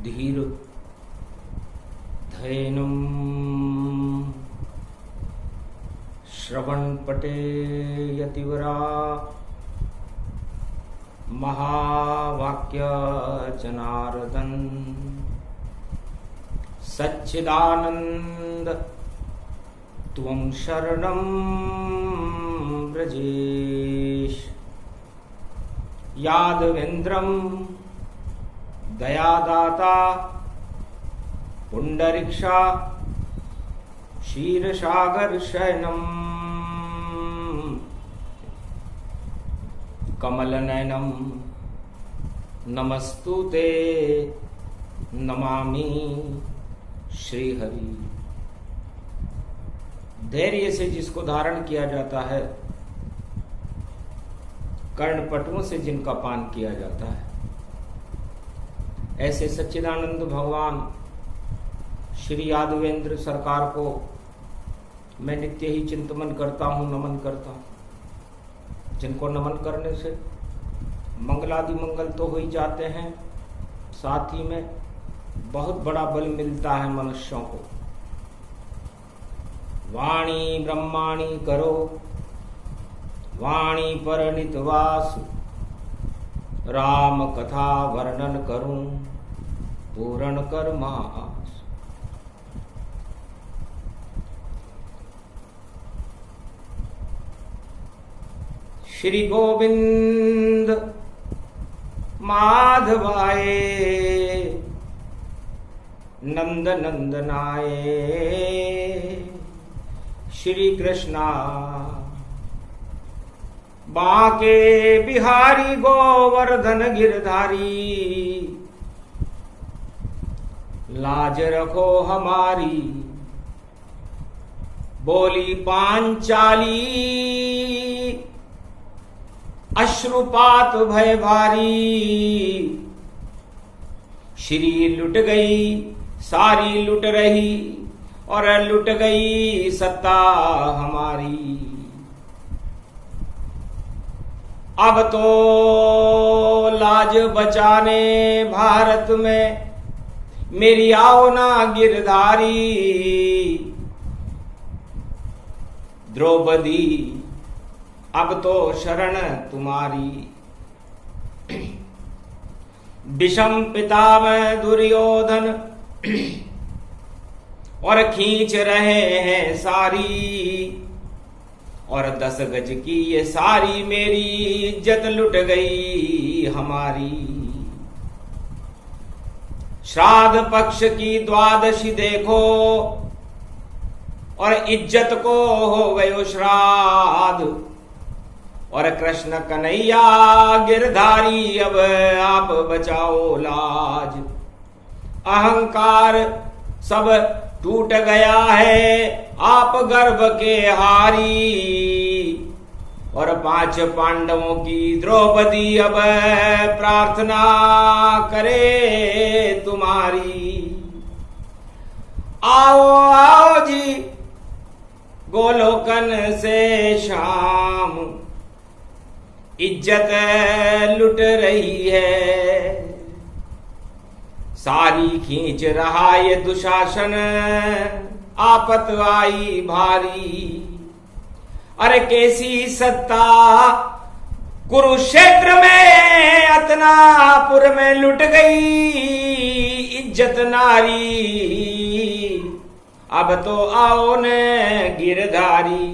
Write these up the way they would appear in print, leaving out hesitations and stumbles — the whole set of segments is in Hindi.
धीर धैनुम श्रवणपटे यतिवरा महावाक्य जनार्दन सच्चिदानंद त्वं शरणं ब्रजेश यादवेन्द्रं दयादाता पुंडरीक्षा क्षीरसागर शयनम कमलनयनम नमस्तुते नमामि श्रीहरि। धैर्य से जिसको धारण किया जाता है, कर्णपटुओं से जिनका पान किया जाता है, ऐसे सच्चिदानंद भगवान श्री यादवेंद्र सरकार को मैं नित्य ही चिंतन करता हूँ, नमन करता हूँ। जिनको नमन करने से मंगलादि मंगल तो हो ही जाते हैं, साथ ही में बहुत बड़ा बल मिलता है मनुष्यों को। वाणी ब्रह्माणी करो वाणी पर नितवासु, राम कथा वर्णन करूं पूर्ण कर मास। श्री गोविंद माधवाय नंद नंदनाय श्री कृष्णा बांके बिहारी गोवर्धन गिरधारी, लाज रखो हमारी बोली पांचाली, अश्रुपात भय भारी। श्री लुट गई सारी लुट रही, और लुट गई सत्ता हमारी। अब तो लाज बचाने भारत में मेरी आओ ना गिरधारी। द्रौपदी अब तो शरण तुम्हारी। विषम पितामह दुर्योधन और खींच रहे हैं सारी, और 10 गज की ये सारी मेरी इज्जत लुट गई हमारी। श्राद्ध पक्ष की द्वादशी देखो, और इज्जत को हो गयो श्राद्ध। और कृष्ण कन्हैया गिरधारी अब आप बचाओ लाज। अहंकार सब टूट गया है आप गर्भ के हारी, और 5 पांडवों की द्रौपदी अब प्रार्थना करे तुम्हारी। आओ आओ जी गोलोकन से शाम, इज्जत लुट रही है सारी। खींच रहा ये दुशासन आपत आई भारी। अरे कैसी सत्ता कुरुक्षेत्र में अतनापुर में लुट गई इज्जत नारी। अब तो आओ न गिरधारी,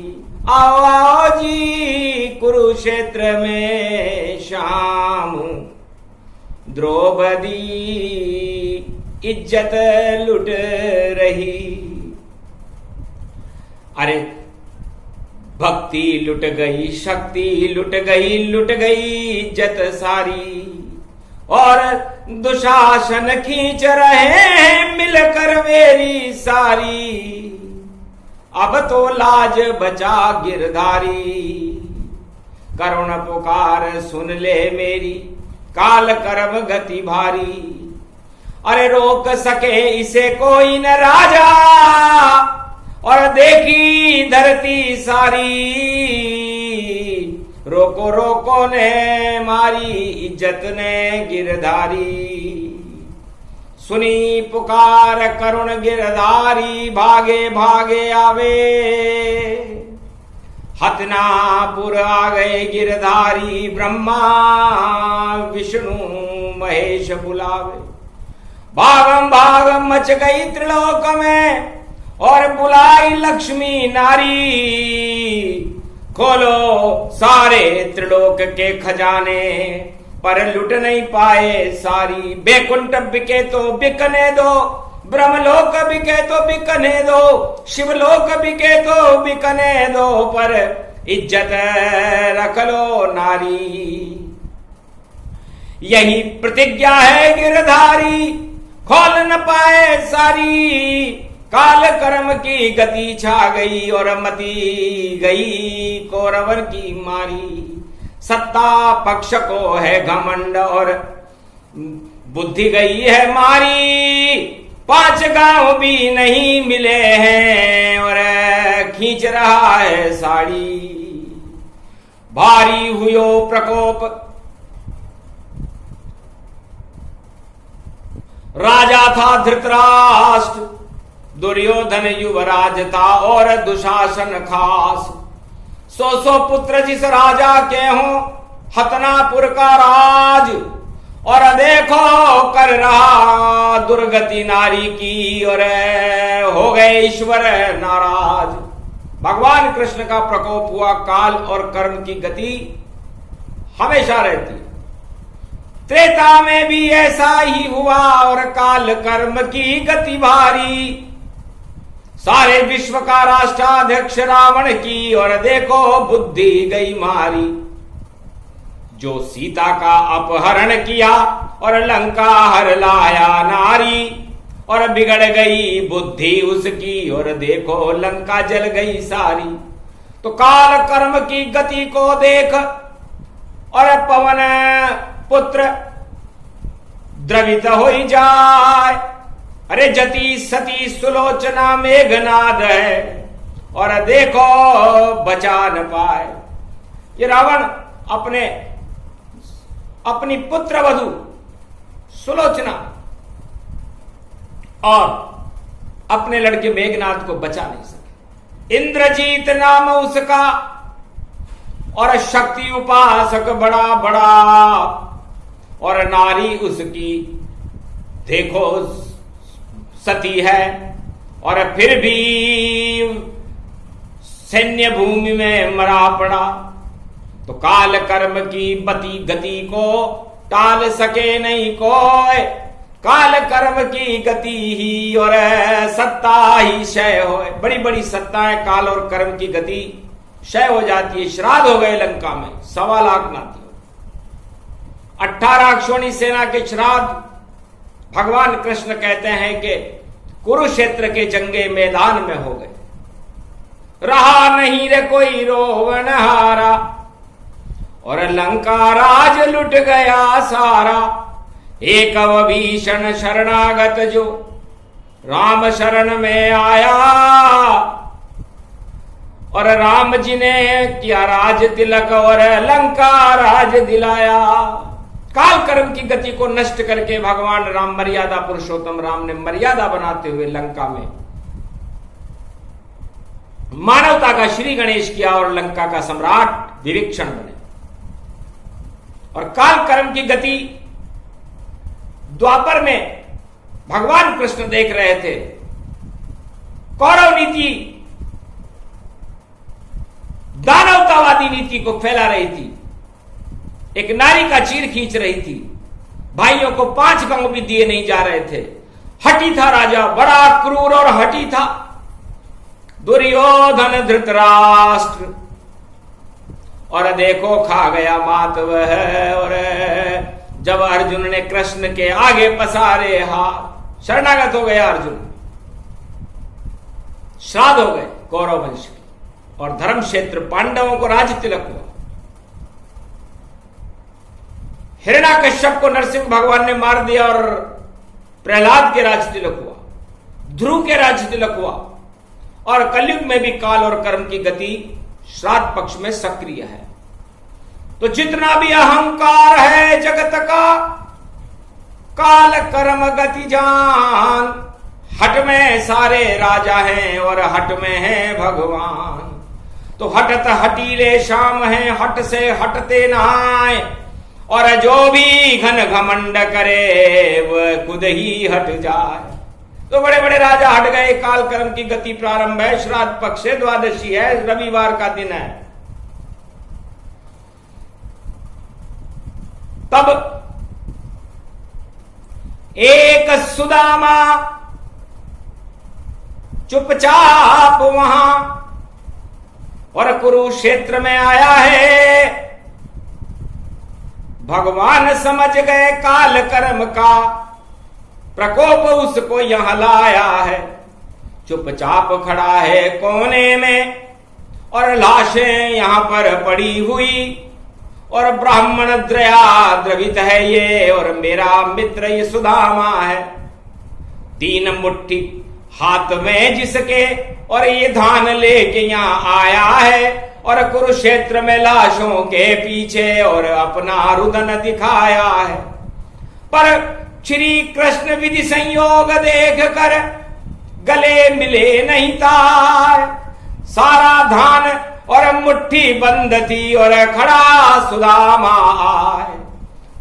आओ आओ जी कुरुक्षेत्र में शाम। द्रौपदी इज्जत लुट रही। अरे भक्ति लुट गई, शक्ति लुट गई इज्जत सारी। और दुशासन खींच रहे हैं मिलकर मेरी सारी। अब तो लाज बचा गिरधारी, करुण पुकार सुन ले मेरी, काल कर्म गति भारी। अरे रोक सके इसे कोई न राजा, और देखी धरती सारी। रोको रोको ने मारी इज्जत ने गिरधारी। सुनी पुकार करुण गिरधारी, भागे भागे आवे। हतनापुर आ गए गिरधारी, ब्रह्मा विष्णु महेश बुलावे। भागम भागम मच गई त्रिलोक में, और बुलाई लक्ष्मी नारी। खोलो सारे त्रिलोक के खजाने, पर लुट नहीं पाए सारी। बैकुंठ बिके तो बिकने दो, ब्रह्मलोक बिके तो बिकने दो, शिवलोक बिके तो बिकने दो, पर इज्जत रख लो नारी। यही प्रतिज्ञा है गिरधारी, खोल न पाए सारी। काल कर्म की गति छा गई, और मती गई कौरवन की मारी। सत्ता पक्ष को है घमंड, और बुद्धि गई है मारी। 5 गांव भी नहीं मिले हैं, और खींच रहा है साड़ी। भारी हुयो प्रकोप, राजा था धृतराष्ट्र, दुर्योधन युवराज था, और दुशासन खास। 100 पुत्र जिस राजा के हों, हतनापुर का राज। और देखो कर रहा दुर्गति नारी की, और हो गए ईश्वर नाराज। भगवान कृष्ण का प्रकोप हुआ। काल और कर्म की गति हमेशा रहती है। त्रेता में भी ऐसा ही हुआ, और काल कर्म की गति भारी। सारे विश्व का राष्ट्राध्यक्ष रावण की, और देखो बुद्धि गई मारी। जो सीता का अपहरण किया, और लंका हर लाया नारी। और बिगड़ गई बुद्धि उसकी, और देखो लंका जल गई सारी। तो काल कर्म की गति को देख, और पवन पुत्र द्रवित हो जाए। अरे जति सती सुलोचना मेघनाद है, और देखो बचा न पाए। ये रावण अपनी पुत्र वधू सुलोचना और अपने लड़के मेघनाद को बचा नहीं सके। इंद्रजीत नाम उसका, और शक्ति उपासक बड़ा बड़ा। और नारी उसकी देखो सती है, और फिर भी सैन्य भूमि में मरा पड़ा। तो काल कर्म की बती गति को टाल सके नहीं कोई। काल कर्म की गति ही, और सत्ता ही क्षय हो। बड़ी बड़ी सत्ताएं काल और कर्म की गति क्षय हो जाती है। श्राद्ध हो गए लंका में 1.25 लाख नाती। 18 अक्षोणी सेना के श्राद्ध भगवान कृष्ण कहते हैं कि कुरुक्षेत्र के जंगे मैदान में हो गए। रहा नहीं रे कोई रोवन हारा, और लंका राज लुट गया सारा। एक भीषण शरणागत जो राम शरण में आया, और राम जी ने किया राज तिलक, और लंका राज दिलाया। काल कर्म की गति को नष्ट करके भगवान राम, मर्यादा पुरुषोत्तम राम ने मर्यादा बनाते हुए लंका में मानवता का श्री गणेश किया, और लंका का सम्राट विभीषण बने। और काल कर्म की गति द्वापर में भगवान कृष्ण देख रहे थे। कौरव नीति दानवतावादी नीति को फैला रही थी। एक नारी का चीर खींच रही थी। भाइयों को 5 गांव भी दिए नहीं जा रहे थे। हठी था राजा, बड़ा क्रूर और हठी था दुर्योधन धृतराष्ट्र। और देखो खा गया मात वह। और जब अर्जुन ने कृष्ण के आगे पसारे हाथ, शरणागत हो गया अर्जुन। श्राद्ध हो गए कौरव वंश के, और धर्म क्षेत्र पांडवों को राज्य तिलक हुआ। हिरण्याकश्यप को नरसिंह भगवान ने मार दिया, और प्रहलाद के राज्य तिलक हुआ, ध्रुव के राज्य तिलक हुआ। और कलयुग में भी काल और कर्म की गति श्राद्ध पक्ष में सक्रिय है। तो जितना भी अहंकार है जगत का, काल कर्म गति जान, हट में सारे राजा हैं और हट में है भगवान। तो हटत हटीले शाम है, हट से हटते नहाए, और जो भी घन घमंड करे वह खुद ही हट जाए। तो बड़े बड़े राजा हट गए। काल कर्म की गति प्रारंभ है, श्राद्ध पक्ष है, द्वादशी है, रविवार का दिन है। तब एक सुदामा चुपचाप वहां और कुरुक्षेत्र में आया है। भगवान समझ गए काल कर्म का प्रकोप उसको यहां लाया है। चुपचाप खड़ा है कोने में और लाशें यहां पर पड़ी हुई, और ब्राह्मण द्रवित है ये, और मेरा मित्र ये सुदामा है। 3 मुट्ठी हाथ में जिसके, और ये धान लेके यहां आया है, और कुरुक्षेत्र में लाशों के पीछे और अपना रुदन दिखाया है। पर श्री कृष्ण विधि संयोग देख कर गले मिले नहीं तार। सारा धान और मुट्ठी बंद थी और खड़ा सुदामा आए।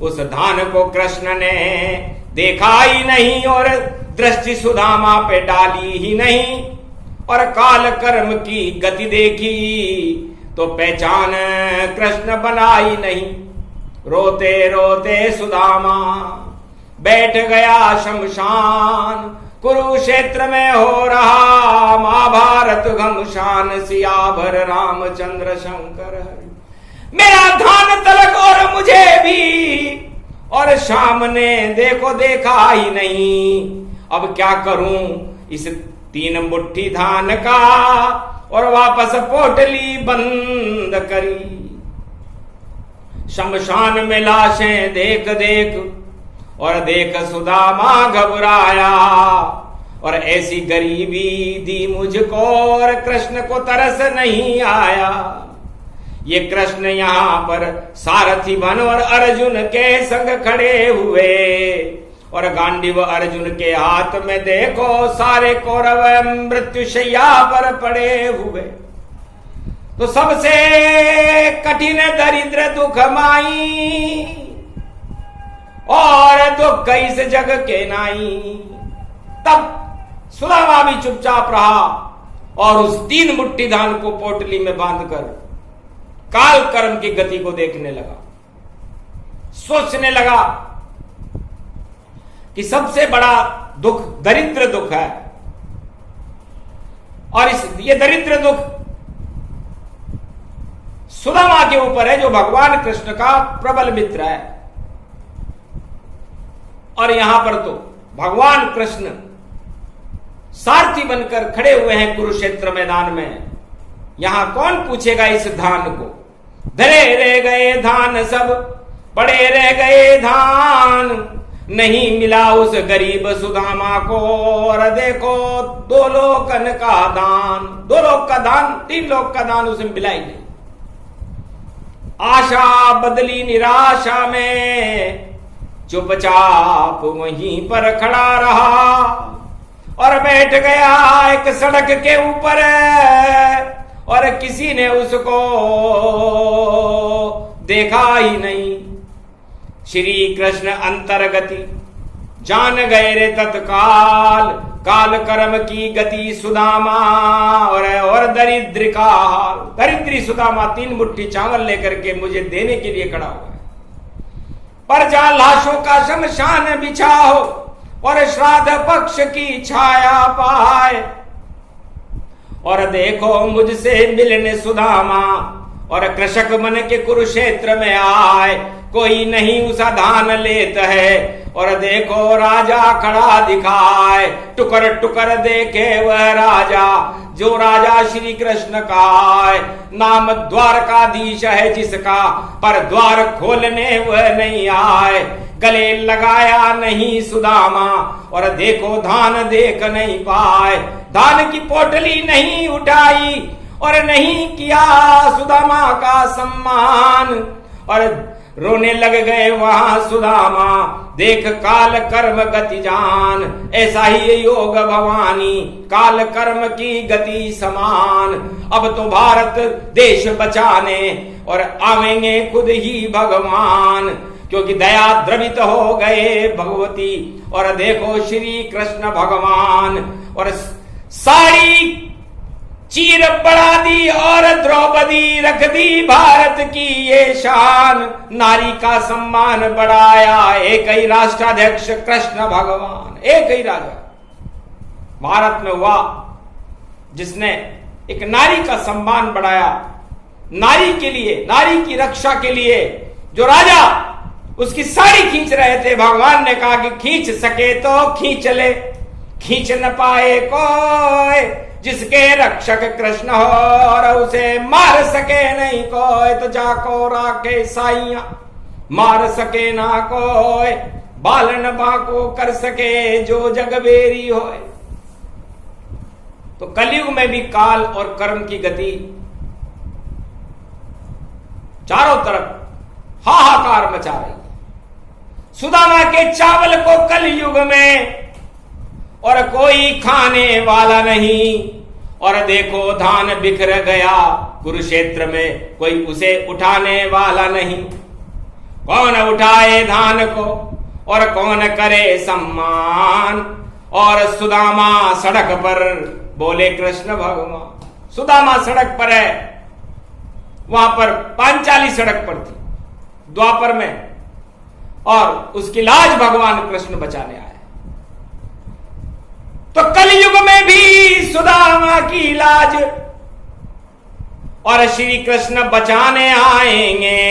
उस धान को कृष्ण ने देखा ही नहीं और दृष्टि सुदामा पे डाली ही नहीं, और काल कर्म की गति देखी तो पहचान कृष्ण बनाई नहीं। रोते रोते सुदामा बैठ गया शमशान। कुरुक्षेत्र में हो रहा महाभारत घमशान, सियावर रामचंद्र शंकर हरि। मेरा धान तलक और मुझे भी, और सामने देखो देखा ही नहीं। अब क्या करूं इस 3 मुट्ठी धान का, और वापस पोटली बंद करी। शमशान में लाशें देख देख और देख सुदामा घबराया, और ऐसी गरीबी दी मुझको और कृष्ण को तरस नहीं आया। ये कृष्ण यहाँ पर सारथी बन और अर्जुन के संग खड़े हुए, और गांडीव अर्जुन के हाथ में देखो सारे कौरव मृत्युशैया पर पड़े हुए। तो सबसे कठिन दरिद्र दुख माई, और दुख इस जग के नाई। तब सुदामा भी चुपचाप रहा और उस 3 मुट्ठी धान को पोटली में बांधकर काल कर्म की गति को देखने लगा। सोचने लगा कि सबसे बड़ा दुख दरिद्र दुख है, और ये दरिद्र दुख सुदामा के ऊपर है, जो भगवान कृष्ण का प्रबल मित्र है। और यहां पर तो भगवान कृष्ण सारथी बनकर खड़े हुए हैं कुरुक्षेत्र मैदान में। यहां कौन पूछेगा इस धान को? धरे रह गए धान सब, पड़े रह गए धान, नहीं मिला उस गरीब सुदामा को। और देखो 2 लोकन का दान, 2 लोक का दान, 3 लोक का दान उसे मिला ही नहीं। आशा बदली निराशा में, चुपचाप वहीं पर खड़ा रहा और बैठ गया एक सड़क के ऊपर, और किसी ने उसको देखा ही नहीं। श्री कृष्ण अंतर्गति जान गए रे तत्काल, काल कर्म की गति सुदामा और दरिद्र का हाल। दरिद्री सुदामा 3 मुट्ठी चावल लेकर के मुझे देने के लिए खड़ा हुआ है। पर जहां लाशों का शमशान बिछा हो और श्राद्ध पक्ष की छाया पाए, और देखो मुझसे मिलने सुदामा और कृषक मन के कुरुक्षेत्र में आए, कोई नहीं उसा धान लेत है। और देखो राजा खड़ा दिखाए, टुकर टुकर देखे वह राजा, जो राजा श्री कृष्ण का है। नाम द्वारकाधीश है जिसका, पर द्वार खोलने वह नहीं आए। गले लगाया नहीं सुदामा, और देखो धान देख नहीं पाए। धान की पोटली नहीं उठाई और नहीं किया सुदामा का सम्मान, और रोने लग गए वहां सुदामा, देख काल कर्म गति जान। ऐसा ही योग भवानी, काल कर्म की गति समान। अब तो भारत देश बचाने और आवेंगे खुद ही भगवान, क्योंकि दया द्रवित हो गए भगवती। और देखो श्री कृष्ण भगवान, और साड़ी चीर बढ़ा दी और द्रौपदी रख दी भारत की ये शान। नारी का सम्मान बढ़ाया एक ही राष्ट्राध्यक्ष कृष्ण भगवान, एक ही राजा भारत में हुआ जिसने एक नारी का सम्मान बढ़ाया। नारी के लिए, नारी की रक्षा के लिए जो राजा उसकी साड़ी खींच रहे थे, भगवान ने कहा कि खींच सके तो खींच ले, खींच न पाए कोई, जिसके रक्षक कृष्ण हो और उसे मार सके नहीं कोई, तो जाको राखे साइया मार सके ना कोई, बालन बाको कर सके जो जगबेरी होए। तो कलयुग में भी काल और कर्म की गति चारों तरफ हाहाकार मचा रही है। सुदामा के चावल को कलयुग में और कोई खाने वाला नहीं, और देखो धान बिखर गया कुरुक्षेत्र में, कोई उसे उठाने वाला नहीं। कौन उठाए धान को और कौन करे सम्मान, और सुदामा सड़क पर बोले कृष्ण भगवान। सुदामा सड़क पर है, वहां पर पांचाली सड़क पर थी द्वापर में, और उसकी लाज भगवान कृष्ण बचाने आए। तो कलयुग में भी सुदामा की लाज और श्री कृष्ण बचाने आएंगे।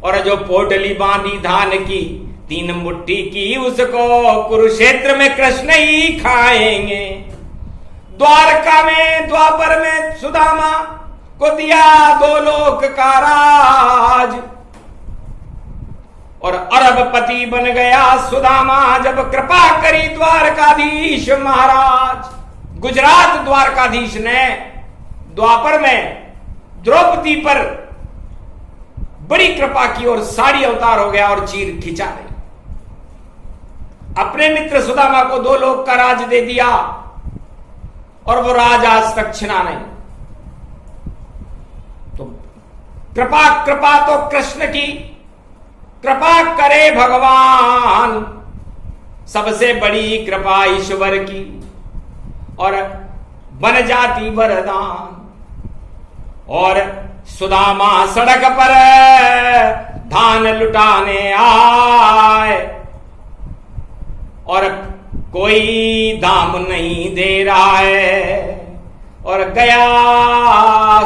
और जो पोटली बांधी धान की 3 मुट्ठी की, उसको कुरुक्षेत्र में कृष्ण ही खाएंगे। द्वारका में, द्वापर में सुदामा को दिया 2 लोक का राज, और अरबपति बन गया सुदामा जब कृपा करी द्वारकाधीश महाराज। गुजरात द्वारकाधीश ने द्वापर में द्रौपदी पर बड़ी कृपा की और साड़ी अवतार हो गया और चीर खिंचा गई। अपने मित्र सुदामा को 2 लोक का राज दे दिया, और वो राज आज तक छिना नहीं। तो कृपा तो कृष्ण की, कृपा करे भगवान, सबसे बड़ी कृपा ईश्वर की, और बन जाती वरदान। और सुदामा सड़क पर धान लुटाने आए, और कोई दाम नहीं दे रहा है, और गया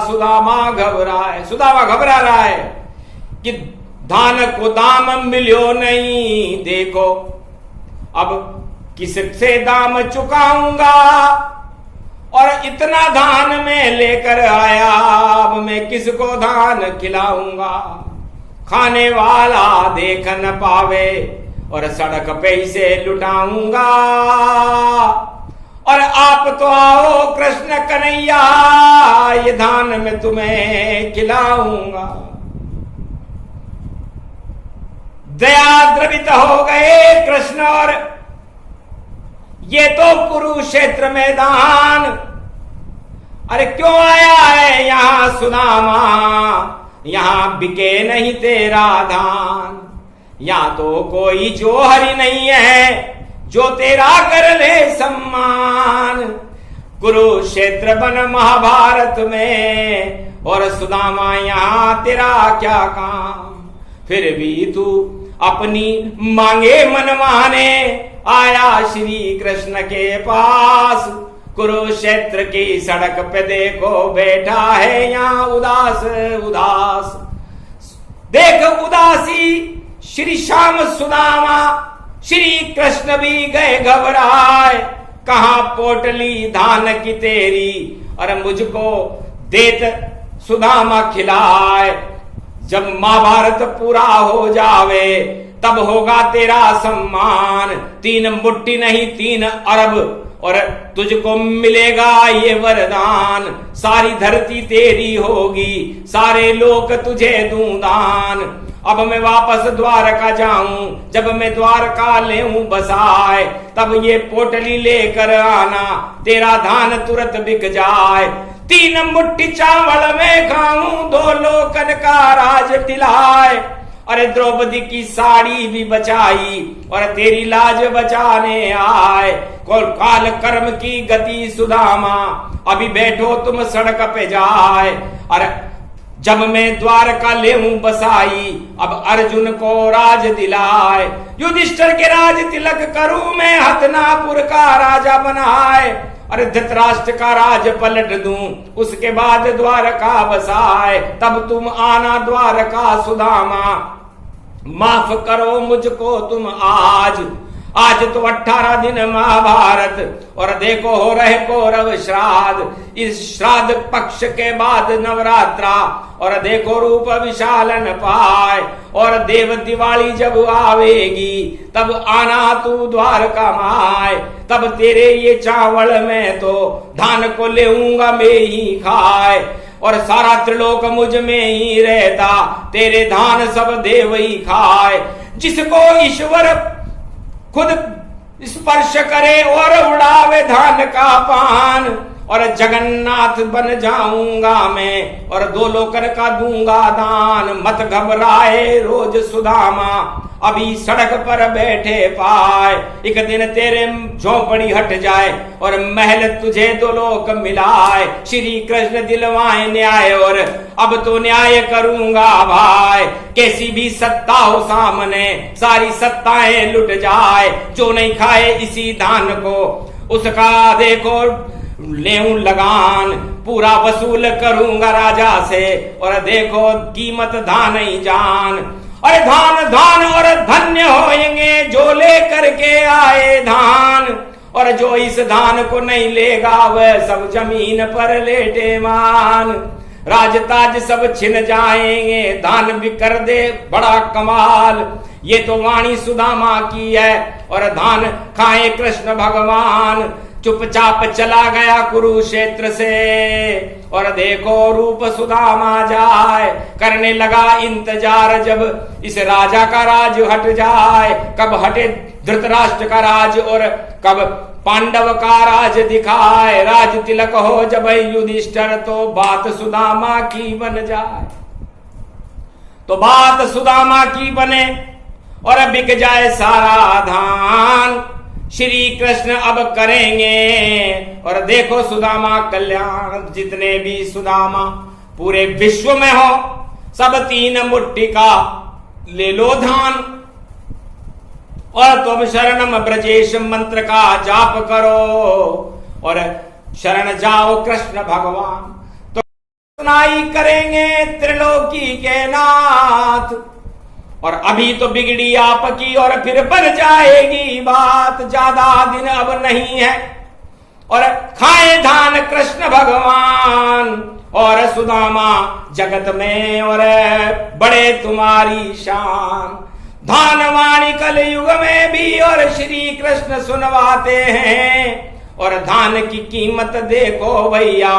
सुदामा घबराए। सुदामा घबरा रहा है कि धान को दाम मिलो नहीं, देखो अब किससे दाम चुकाऊंगा, और इतना धान मैं लेकर आया, अब मैं किसको धान खिलाऊंगा। खाने वाला देख न पावे, और सड़क पे इसे लुटाऊंगा। और आप तो आओ कृष्ण कन्हैया, ये धान मैं तुम्हें खिलाऊंगा। दया द्रवित हो गए कृष्ण, और ये तो कुरुक्षेत्र मैदान, अरे क्यों आया है यहां सुदामा, यहां बिके नहीं तेरा धान। यहां तो कोई जोहरी नहीं है जो तेरा कर ले सम्मान। कुरुक्षेत्र बन महाभारत में, और सुदामा यहां तेरा क्या काम। फिर भी तू अपनी मांगे मनवाने आया श्री कृष्ण के पास। कुरुक्षेत्र की सड़क पे देखो बैठा है यहाँ उदास उदास, देख उदासी श्री श्याम सुदामा। श्री कृष्ण भी गए घबराए, कहां पोटली धान की तेरी, और मुझको देत सुदामा खिलाए। जब महाभारत पूरा हो जावे तब होगा तेरा सम्मान। 3 मुट्ठी नहीं 3 अरब, और तुझको मिलेगा ये वरदान। सारी धरती तेरी होगी, सारे लोग तुझे दूं दान। अब मैं वापस द्वारका जाऊं, जब मैं द्वारका लेऊं बसाए, तब ये पोटली लेकर आना, तेरा धान तुरंत बिक जाए। 3 मुट्ठी चावल में खाऊं, 2 लोकन का राज दिलाए। अरे द्रौपदी की साड़ी भी बचाई और तेरी लाज बचाने आए। काल कर्म की गति सुदामा, अभी बैठो तुम सड़क पे जाए। अरे जब मैं द्वारका लेऊं बसाई, अब अर्जुन को राज दिलाए। युधिष्ठिर के राज तिलक करूं मैं, हथनापुर का राजा बनाए। अरे धृतराष्ट्र का राज पलट दूं, उसके बाद द्वारका बसाए। तब तुम आना द्वारका सुदामा, माफ करो मुझको तुम आज। आज तो 18 दिन महाभारत, और देखो हो रहे कौरव श्राद्ध। इस श्राद्ध पक्ष के बाद नवरात्रा, और देखो रूप विशालन पाए। और देव दिवाली जब आवेगी, तब आना तू द्वारका माए। तब तेरे ये चावल में तो धान को लेऊंगा मैं ही खाए। और सारा त्रिलोक मुझ में ही रहता, तेरे धान सब देव ही खाए। जिसको ईश्वर खुद स्पर्श करे और उड़ावे धान का पान, और जगन्नाथ बन जाऊंगा मैं, और 2 लोकन का दूंगा दान। मत घबराए रोज सुदामा, अभी सड़क पर बैठे पाए। एक दिन तेरे झोपड़ी हट जाए, और महल तुझे 2 लोक मिलाए। श्री कृष्ण दिलवाए न्याय, और अब तो न्याय करूंगा भाई। कैसी भी सत्ता हो सामने, सारी सत्ताएं लुट जाए। जो नहीं खाए इसी धान को, उसका देखो लेऊं लगान। पूरा वसूल करूंगा राजा से, और देखो कीमत धान ही जान। अरे धान धान और धन्य होएंगे जो लेकर के आए धान, और जो इस धान को नहीं लेगा वह सब जमीन पर लेटे मान। राजताज सब छिन जाएंगे, धान भी कर दे बड़ा कमाल। ये तो वाणी सुदामा की है, और धान खाए कृष्ण भगवान। चुपचाप चला गया कुरुक्षेत्र से, और देखो रूप सुदामा जाए। करने लगा इंतजार जब इस राजा का राज हट जाए। कब हटे धृतराष्ट्र का राज, और कब पांडव का राज दिखाए। राज तिलक हो जब युधिष्ठिर, तो बात सुदामा की बन जाए। तो बात सुदामा की बने, और बिक जाए सारा धान। श्री कृष्ण अब करेंगे, और देखो सुदामा कल्याण। जितने भी सुदामा पूरे विश्व में हो, सब 3 मुट्ठी का ले लो धान। और तुम शरणम ब्रजेश मंत्र का जाप करो, और शरण जाओ कृष्ण भगवान। तो सुनाई करेंगे त्रिलोकी के नाथ। और अभी तो बिगड़ी आपकी, और फिर बढ़ जाएगी बात। ज्यादा दिन अब नहीं है, और खाए धान कृष्ण भगवान। और सुदामा जगत में और बड़े तुम्हारी शान। धान वाणी कल युग में भी और श्री कृष्ण सुनवाते हैं। और धान की कीमत देखो भैया,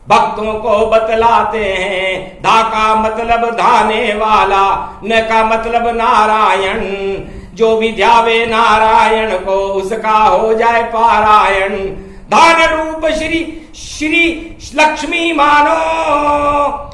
भक्तों को बतलाते हैं। धा का मतलब धाने वाला, न का मतलब नारायण। जो भी ध्यावे नारायण को, उसका हो जाए पारायण। धान रूप श्री श्री लक्ष्मी मानो,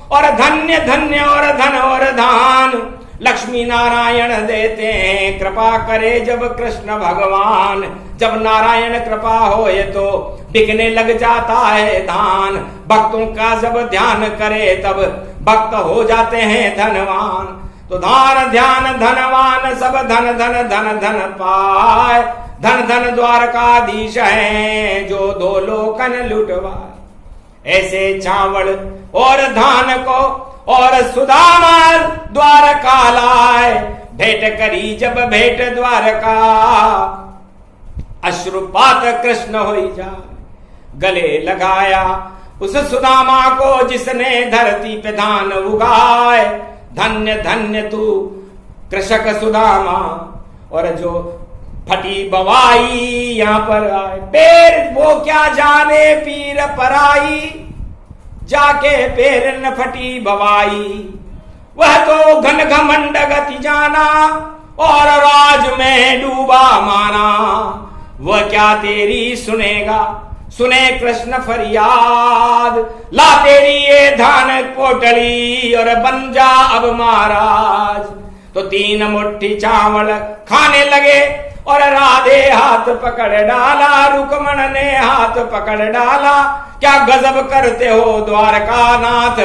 और धन्य धन्य और धन और धान। लक्ष्मी नारायण देते हैं, कृपा करे जब कृष्ण भगवान। जब नारायण कृपा होए तो बिकने लग जाता है धान। भक्तों का जब ध्यान करे, तब भक्त हो जाते हैं धनवान। तो धान ध्यान धनवान, सब धन धन धन धन पाए। धन धन द्वारकाधीश है, जो 2 लोकन लुटवाए। ऐसे चावल और धान को और सुदामा द्वारका लाए। भेंट करी जब भेंट द्वारका, अश्रुपात कृष्ण होई जाए। गले लगाया उस सुदामा को, जिसने धरती पे धान उगाए। धन्य धन्य तू कृषक सुदामा, और जो फटी बवाई यहाँ पर आए। पैर वो क्या जाने पीर पराई, जाके पैर न फटी बवाई। वह तो घन घमंड गति जाना और राज में डूबा माना। वह क्या तेरी सुनेगा, सुने कृष्ण फरियाद। ला तेरी ये धान कोटली और बन जा अब महाराज। तो 3 मुट्ठी चावल खाने लगे और राधे हाथ पकड़ डाला, रुक्मण ने हाथ पकड़ डाला। क्या गजब करते हो द्वारका नाथ,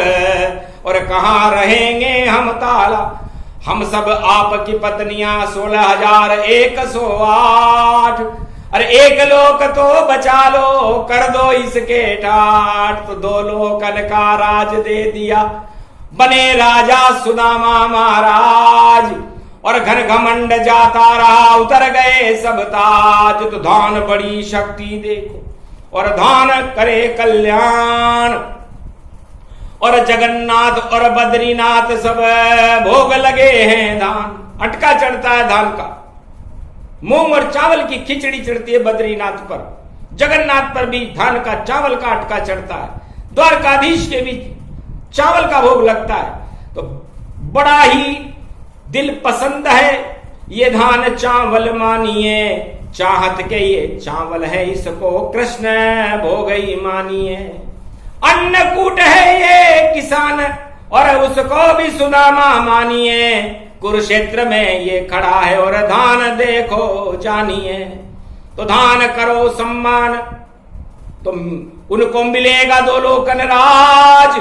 और कहाँ रहेंगे हम ताला। हम सब आपकी पत्नियां 16,108। अरे 1 लोक तो बचा लो, कर दो इसके ठाट। तो 2 लोकन का राज दे दिया, बने राजा सुदामा महाराज। और घन घमंड जाता रहा, उतर गए सब ताज। तो धान बड़ी शक्ति देखो और धान करे कल्याण। और जगन्नाथ और बद्रीनाथ सब भोग लगे हैं धान। अटका चढ़ता है धान का, मूंग और चावल की खिचड़ी चढ़ती है बद्रीनाथ पर। जगन्नाथ पर भी धान का चावल का अटका चढ़ता है। द्वारकाधीश के भी चावल का भोग लगता है। तो बड़ा ही दिल पसंद है ये धान चावल मानिए। चाहत के ये चावल है, इसको कृष्ण भोग ही मानिए। अन्नकूट है ये किसान और उसको भी सुदामा मानिए। कुरुक्षेत्र में ये खड़ा है और धान देखो जानिए। तो धान करो सम्मान, तो उनको मिलेगा 2 लोकन राज।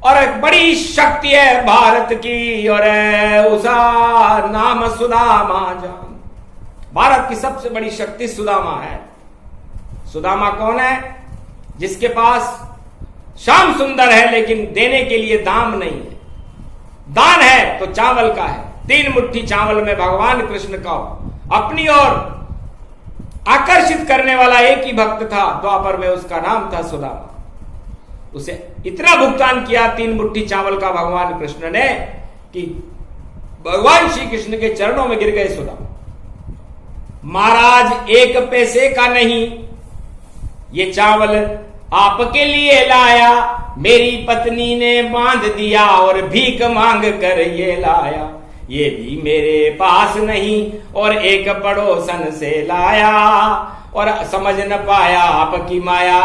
और बड़ी शक्ति है भारत की, और उसका नाम सुदामा जान। भारत की सबसे बड़ी शक्ति सुदामा है। सुदामा कौन है? जिसके पास श्याम सुंदर है लेकिन देने के लिए दाम नहीं है। दान है तो चावल का है। 3 मुट्ठी चावल में भगवान कृष्ण का अपनी ओर आकर्षित करने वाला एक ही भक्त था द्वापर में, उसका नाम था सुदामा। उसे इतना भुगतान किया 3 मुट्ठी चावल का भगवान कृष्ण ने कि भगवान श्री कृष्ण के चरणों में गिर गए सुदामा। महाराज 1 पैसे का नहीं, ये चावल आपके लिए लाया। मेरी पत्नी ने बांध दिया और भीख मांग कर ये लाया। ये भी मेरे पास नहीं और एक पड़ोसन से लाया। और समझ न पाया आपकी माया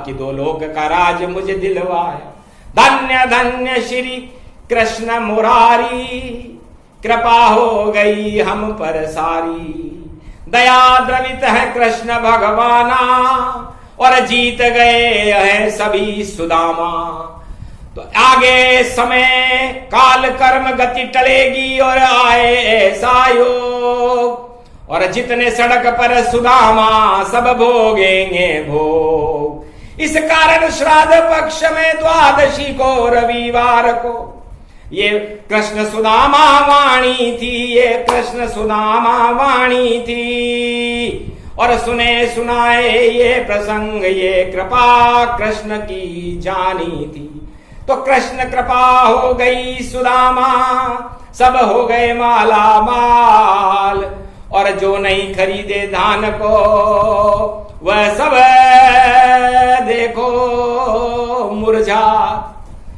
कि 2 लोक का राज मुझे दिलवाया। धन्य धन्य श्री कृष्ण मुरारी, कृपा हो गई हम पर सारी। दया द्रवित है कृष्ण भगवाना और जीत गए हैं सभी सुदामा। तो आगे समय काल कर्म गति टलेगी और आए ऐसा योग। और जितने सड़क पर सुदामा सब भोगेंगे भोग। इस कारण श्राद्ध पक्ष में द्वादशी को रविवार को ये कृष्ण सुदामा वाणी थी, ये कृष्ण सुदामा वाणी थी। और सुने सुनाए ये प्रसंग, ये कृपा कृष्ण की जानी थी। तो कृष्ण कृपा हो गई सुदामा, सब हो गए माला माल। और जो नहीं खरीदे धान को वह सब देखो मुरझा।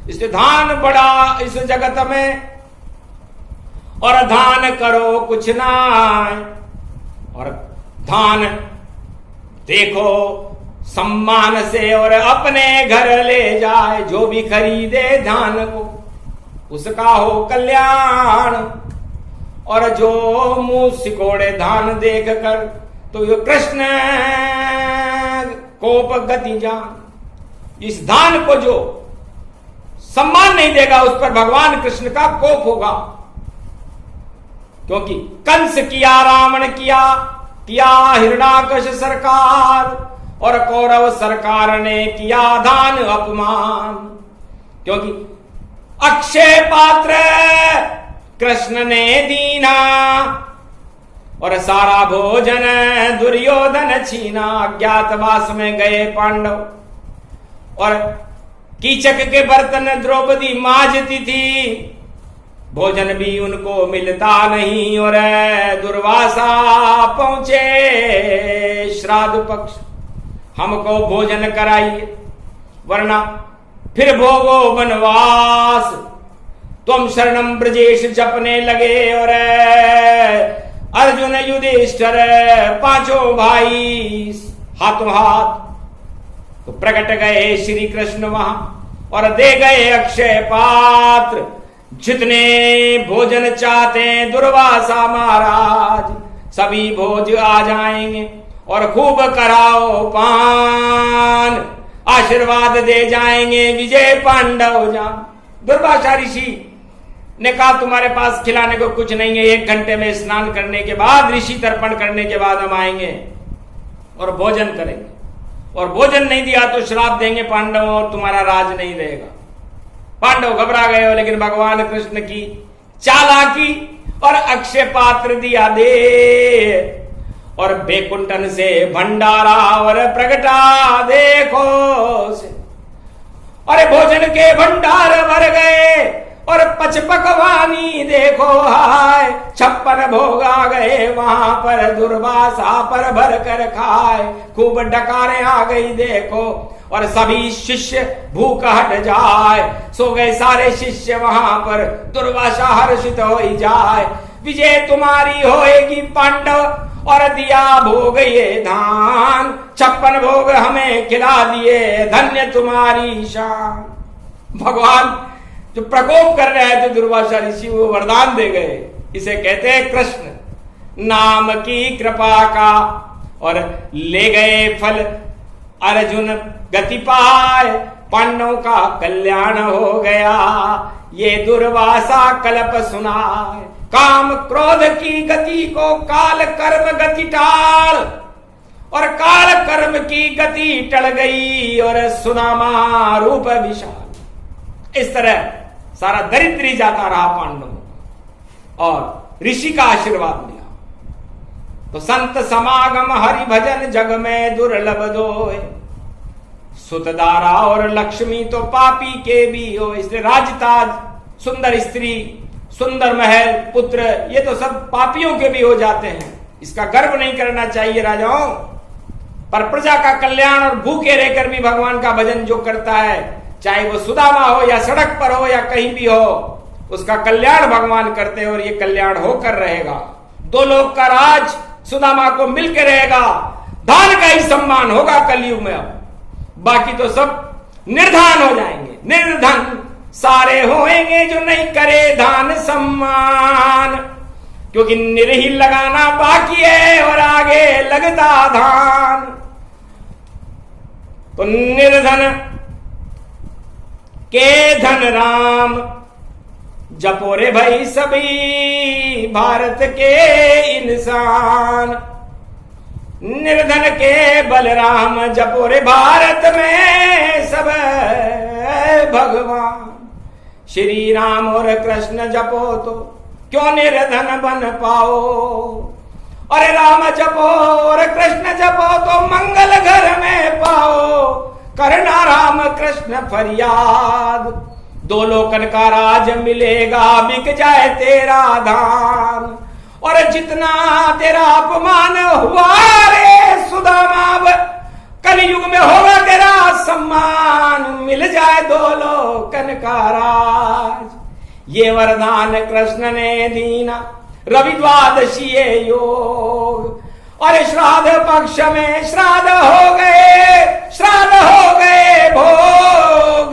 इसलिए धान बड़ा इस जगत में, और धान करो कुछ ना। और धान देखो सम्मान से और अपने घर ले जाए। जो भी खरीदे धान को उसका हो कल्याण। और जो मुंह सिकोड़े धान देख कर तो ये कृष्ण कोप गति जान। इस धान को जो सम्मान नहीं देगा उस पर भगवान कृष्ण का कोप होगा। क्योंकि कंस किया, रावण किया हिरण्याकश सरकार, और कौरव सरकार ने किया धान अपमान। क्योंकि अक्षय पात्र कृष्ण ने दीना और सारा भोजन दुर्योधन छीना। अज्ञातवास में गए पांडव और कीचक के बर्तन द्रौपदी मांजती थी। भोजन भी उनको मिलता नहीं और दुर्वासा पहुंचे श्राद्ध पक्ष। हमको भोजन कराइए वरना फिर भोगो वनवास। तुम शरणम ब्रजेश जपने लगे और अर्जुन युधिष्ठिर पांचों भाई हाथों हाथ तो प्रकट गए श्री कृष्ण वहां और दे गए अक्षय पात्र। जितने भोजन चाहते दुर्वासा महाराज सभी भोज आ जाएंगे और खूब कराओ पान, आशीर्वाद दे जाएंगे विजय पांडव जान। दुर्वासा ऋषि ने कहा तुम्हारे पास खिलाने को कुछ नहीं है, 1 घंटे में स्नान करने के बाद ऋषि तर्पण करने के बाद हम आएंगे और भोजन करेंगे, और भोजन नहीं दिया तो श्राप देंगे पांडवों और तुम्हारा राज नहीं रहेगा। पांडव घबरा गए हो, लेकिन भगवान कृष्ण की चालाकी और अक्षय पात्र दिया दे और बैकुंठन से भंडारा और प्रगटा देखो से। अरे भोजन के भंडार भर गए और पचपकवानी देखो हाय, 56 भोग आ गए वहां पर दुर्वासा पर भर कर खाए। खूब डकारें आ गई देखो और सभी शिष्य भूख हट जाए, सो गए सारे शिष्य वहां पर। दुर्वासा हर्षित हो ही जाए, विजय तुम्हारी होएगी पांडव और दिया भोग ये धान, 56 भोग हमें खिला दिए, धन्य तुम्हारी शान। भगवान जो प्रकोप कर रहे थे दुर्वासा ऋषि वो वरदान दे गए। इसे कहते हैं कृष्ण नाम की कृपा का, और ले गए फल अर्जुन गति पाए, पांडवों का कल्याण हो गया ये दुर्वासा कल्प सुनाए। काम क्रोध की गति को काल कर्म गति टाल, और काल कर्म की गति टल गई और सुनामा रूप विशाल। इस तरह सारा दरिद्र ही जाता रहा पांडवों और ऋषि का आशीर्वाद मिला। तो संत समागम हरि भजन जग में दुर्लभ दोए, सुतदारा और लक्ष्मी तो पापी के भी हो। इसलिए राजताज, सुंदर स्त्री, सुंदर महल, पुत्र, ये तो सब पापियों के भी हो जाते हैं। इसका गर्व नहीं करना चाहिए राजाओं। पर प्रजा का कल्याण और भूखे रहकर भी भगवान का भजन जो करता है, चाहे वो सुदामा हो या सड़क पर हो या कहीं भी हो, उसका कल्याण भगवान करते हैं और ये कल्याण होकर रहेगा। 2 लोक का राज सुदामा को मिलकर रहेगा, दान का ही सम्मान होगा कलयुग में। अब बाकी तो सब निर्धन हो जाएंगे, निर्धन सारे होएंगे जो नहीं करे दान सम्मान, क्योंकि निर्ही लगाना बाकी है और आगे लगता धान। तो निर्धन के धन राम जपो रे भाई सभी भारत के इंसान, निर्धन के बलराम जपो रे भारत में सब भगवान। श्री राम और कृष्ण जपो तो क्यों निर्धन बन पाओ, अरे राम जपो और कृष्ण जपो तो मंगल घर में पाओ। करना राम कृष्ण फरियाद, 2 लोकन का राज मिलेगा, बिक जाए तेरा धान। और जितना तेरा अपमान हुआ रे सुदामा, कलयुग में होगा तेरा सम्मान, मिल जाए 2 लोकन का राज। ये वरदान कृष्ण ने दीना रवि द्वादशी योग, और श्राद्ध पक्ष में श्राद्ध हो गए भोग,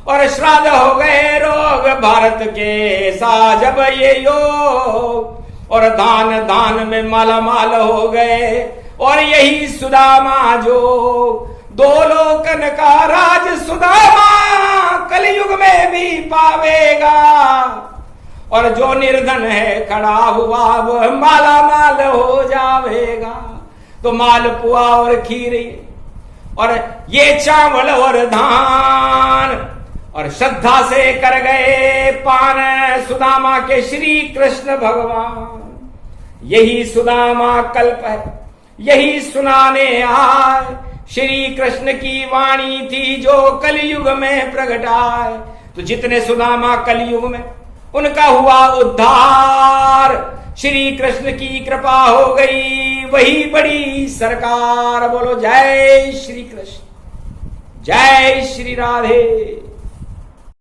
और श्राद्ध हो गए रोग भारत के साजब ये योग। और दान में मालामाल हो गए, और यही सुदामा जो 2 लोकन का राज सुदामा कलयुग में भी पावेगा। और जो निर्धन है खड़ा हुआ वह मालामाल हो जावेगा। तो मालपुआ और खीर और ये चावल और धान और श्रद्धा से कर गए पान सुदामा के श्री कृष्ण भगवान। यही सुदामा कल्प है, यही सुनाने आए, श्री कृष्ण की वाणी थी जो कलयुग में प्रगटाए। तो जितने सुदामा कलयुग में उनका हुआ उद्धार, श्री कृष्ण की कृपा हो गई, वही बड़ी सरकार। बोलो जय श्री कृष्ण, जय श्री राधे।